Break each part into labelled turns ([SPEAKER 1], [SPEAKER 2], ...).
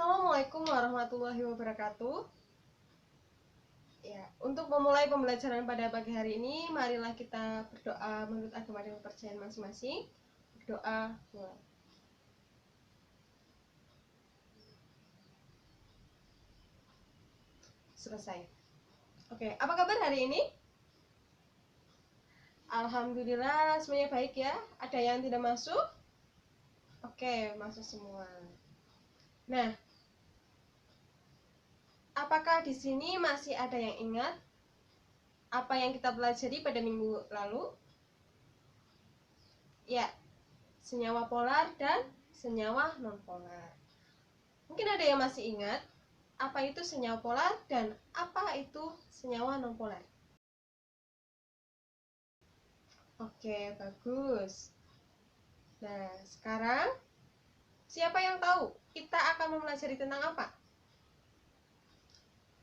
[SPEAKER 1] Assalamualaikum warahmatullahi wabarakatuh. Ya, untuk memulai pembelajaran pada pagi hari ini, marilah kita berdoa menurut agama dan kepercayaan masing-masing. Berdoa mulai. Selesai. Oke, apa kabar hari ini? Alhamdulillah semuanya baik ya. Ada yang tidak masuk? Oke, masuk semua. Nah, apakah di sini masih ada yang ingat apa yang kita pelajari pada minggu lalu? Ya, senyawa polar dan senyawa nonpolar. Mungkin ada yang masih ingat apa itu senyawa polar dan apa itu senyawa nonpolar. Oke, bagus. Nah, sekarang siapa yang tahu kita akan mempelajari tentang apa?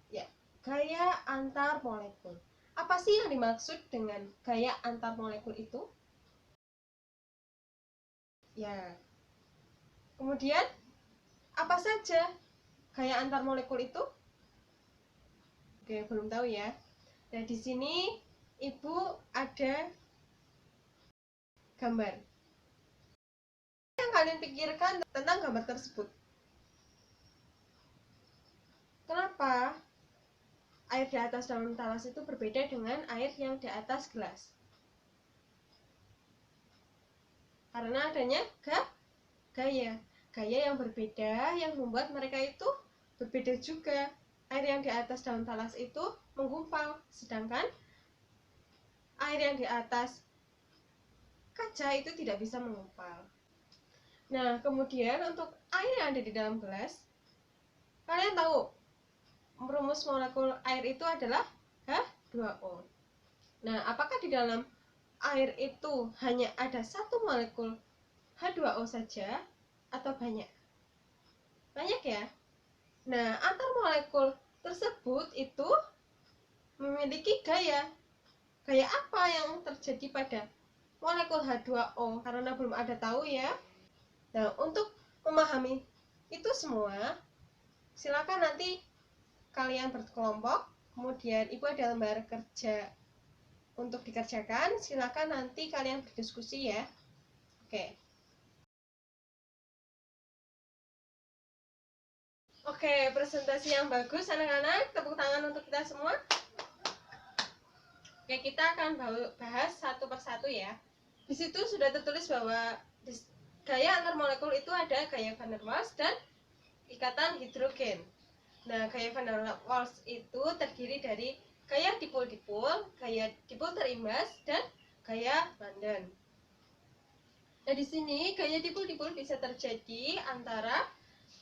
[SPEAKER 1] Ya, gaya antar molekul. Apa sih yang dimaksud dengan gaya antar molekul itu? Ya. Kemudian, apa saja gaya antar molekul itu? Oke, belum tahu ya. Nah, di sini Ibu ada gambar. Yang kalian pikirkan tentang gambar tersebut? Kenapa air di atas daun talas itu berbeda dengan air yang di atas gelas? Karena adanya gaya yang berbeda yang membuat mereka itu berbeda juga. Air yang di atas daun talas itu menggumpal, sedangkan air yang di atas kaca itu tidak bisa menggumpal. Nah, kemudian untuk air yang ada di dalam gelas, kalian tahu rumus molekul air itu adalah H2O. Nah, apakah di dalam air itu hanya ada satu molekul H2O saja atau banyak? Banyak ya? Nah, antar molekul tersebut itu memiliki gaya. Gaya apa yang terjadi pada molekul H2O? Karena belum ada tahu ya. Nah, untuk memahami itu semua, silakan nanti kalian berkelompok, kemudian Ibu ada lembar kerja untuk dikerjakan. Silakan nanti kalian berdiskusi ya. Oke. Oke, presentasi yang bagus anak-anak. Tepuk tangan untuk kita semua. Oke, kita akan bahas satu persatu ya. Di situ sudah tertulis bahwa gaya antar molekul itu ada gaya van der Waals dan ikatan hidrogen. Nah, gaya van der Waals itu terdiri dari gaya dipol-dipol, gaya dipol terimbas, dan gaya London. Nah, di sini gaya dipol-dipol bisa terjadi antara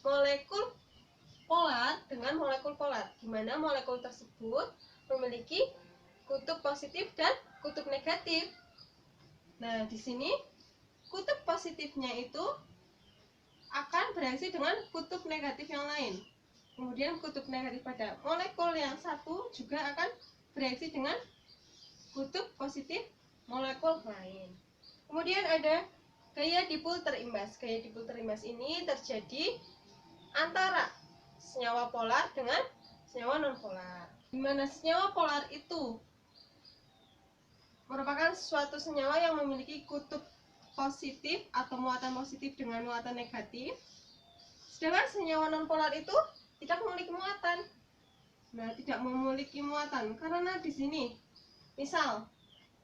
[SPEAKER 1] molekul polar dengan molekul polar, di mana molekul tersebut memiliki kutub positif dan kutub negatif. Nah, di sini kutub positifnya itu akan bereaksi dengan kutub negatif yang lain. Kemudian kutub negatif pada molekul yang satu juga akan bereaksi dengan kutub positif molekul lain. Kemudian ada gaya dipol terimbas. Gaya dipol terimbas ini terjadi antara senyawa polar dengan senyawa nonpolar. Di mana senyawa polar itu merupakan suatu senyawa yang memiliki kutub positif atau muatan positif dengan muatan negatif. Sedangkan senyawa nonpolar itu tidak memiliki muatan. Nah, tidak memiliki muatan karena di sini, misal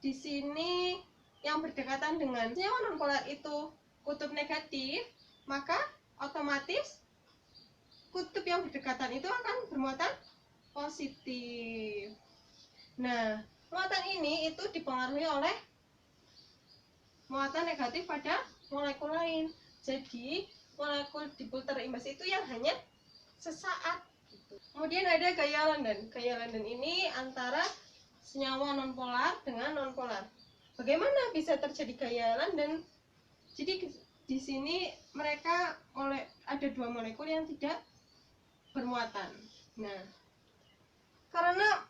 [SPEAKER 1] di sini yang berdekatan dengan senyawa nonpolar itu kutub negatif, maka otomatis kutub yang berdekatan itu akan bermuatan positif. Nah, muatan ini itu dipengaruhi oleh muatan negatif pada molekul lain. Jadi, molekul dipol terimbas itu yang hanya sesaat. Kemudian ada gaya London. Gaya London ini antara senyawa nonpolar dengan nonpolar. Bagaimana bisa terjadi gaya London? Jadi di sini mereka ada dua molekul yang tidak bermuatan. Nah, karena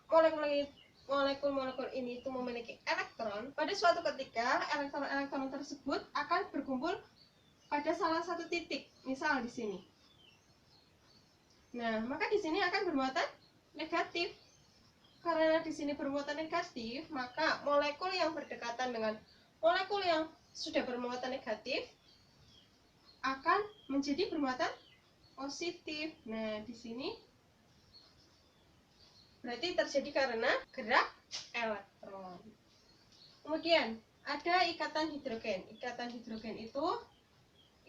[SPEAKER 1] molekul-molekul ini itu memiliki elektron, pada suatu ketika elektron-elektron tersebut akan berkumpul pada salah satu titik. Misal di sini. Nah, maka di sini akan bermuatan negatif. Karena di sini bermuatan negatif, maka molekul yang berdekatan dengan molekul yang sudah bermuatan negatif akan menjadi bermuatan positif. Nah, di sini berarti terjadi karena gerak elektron. Kemudian ada ikatan hidrogen. Ikatan hidrogen itu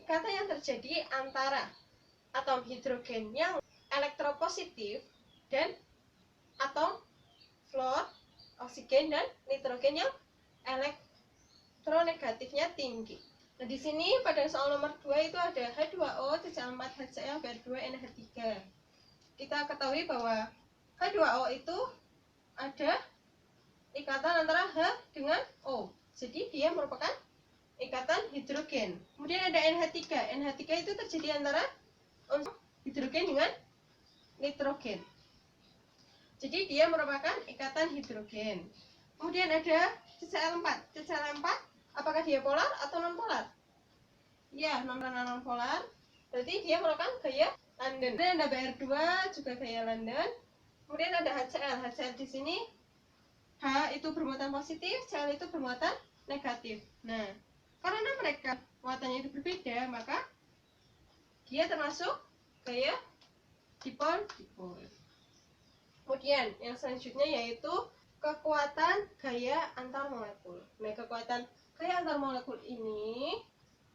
[SPEAKER 1] ikatan yang terjadi antara atom hidrogen yang elektropositif dan atom fluor, oksigen, dan nitrogen yang elektronegatifnya tinggi. Nah, di sini pada soal nomor 2 itu ada H2O, C4, HCl, Br2, NH3. Kita ketahui bahwa H2O itu ada ikatan antara H dengan O. Jadi dia merupakan ikatan hidrogen. Kemudian ada NH3. NH3 itu terjadi antara unsur hidrogen dengan nitrogen. Jadi dia merupakan ikatan hidrogen. Kemudian ada CCl4. CCl4 apakah dia polar atau non polar? Ya, non polar. Berarti dia merupakan gaya London. Kemudian ada Br2 juga gaya London. Kemudian ada HCl. HCl di sini H itu bermuatan positif, Cl itu bermuatan negatif. Nah, karena mereka muatannya itu berbeda, maka dia termasuk gaya dipol-dipol. Kemudian yang selanjutnya yaitu kekuatan gaya antar molekul. Nah, kekuatan gaya antar molekul ini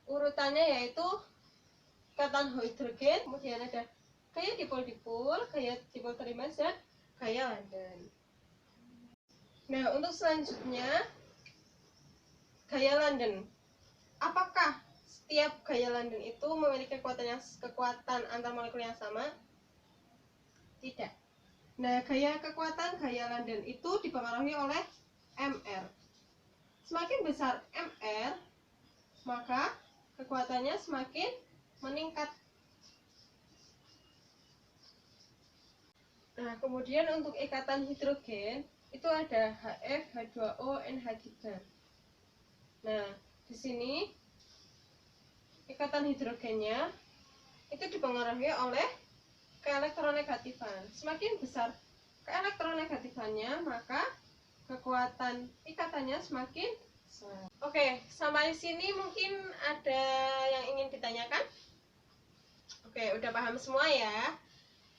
[SPEAKER 1] urutannya yaitu ikatan hidrogen, kemudian ada gaya dipol-dipol, gaya dipol terimbas, dan gaya London. Nah, untuk selanjutnya gaya London. Apakah setiap gaya London itu memiliki kekuatan antar molekul yang sama? Tidak. Nah, kekuatan gaya London itu dipengaruhi oleh Mr. Semakin besar Mr, maka kekuatannya semakin meningkat. Nah, kemudian untuk ikatan hidrogen itu ada HF, H2O, NH3. Nah, di sini ikatan hidrogennya itu dipengaruhi oleh keelektronegatifan. Semakin besar keelektronegatifannya, maka kekuatan ikatannya semakin besar. Oke, sampai sini mungkin ada yang ingin ditanyakan? Oke, udah paham semua ya?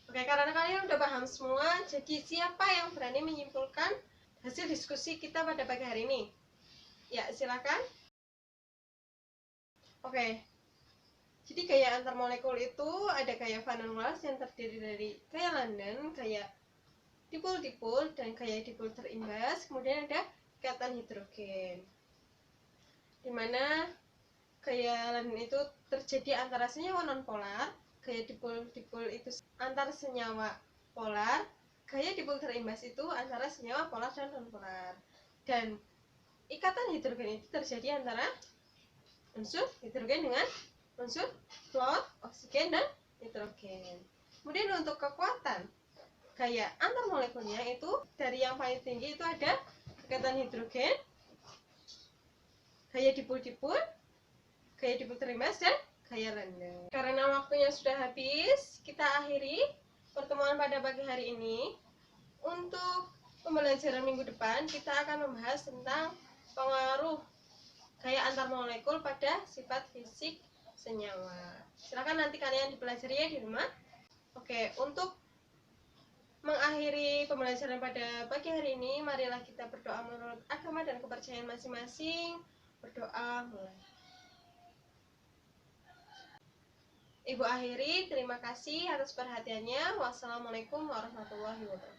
[SPEAKER 1] Oke, karena kalian udah paham semua, jadi siapa yang berani menyimpulkan hasil diskusi kita pada pagi hari ini? Ya, silakan. Oke, jadi gaya antar molekul itu ada gaya van der Waals yang terdiri dari gaya London, gaya dipol-dipol, dan gaya dipol terimbas. Kemudian ada ikatan hidrogen, dimana gaya London itu terjadi antara senyawa non-polar, gaya dipol-dipol itu antar senyawa polar, gaya dipol terimbas itu antara senyawa polar dan non-polar. Dan ikatan hidrogen itu terjadi antara unsur hidrogen dengan unsur fluor, oksigen, dan nitrogen. Kemudian untuk kekuatan gaya antar molekulnya itu dari yang paling tinggi itu ada ikatan hidrogen, gaya dipol-dipol, gaya dipol terimbas, dan gaya London. Karena waktunya sudah habis, kita akhiri pertemuan pada pagi hari ini. Untuk pembelajaran minggu depan, kita akan membahas tentang pengaruh gaya antar molekul pada sifat fisik senyawa. Silakan nanti kalian dipelajari ya di rumah. Oke, untuk mengakhiri pembelajaran pada pagi hari ini, marilah kita berdoa menurut agama dan kepercayaan masing-masing. Berdoa mulai. Ibu akhiri, terima kasih atas perhatiannya. Wassalamualaikum warahmatullahi wabarakatuh.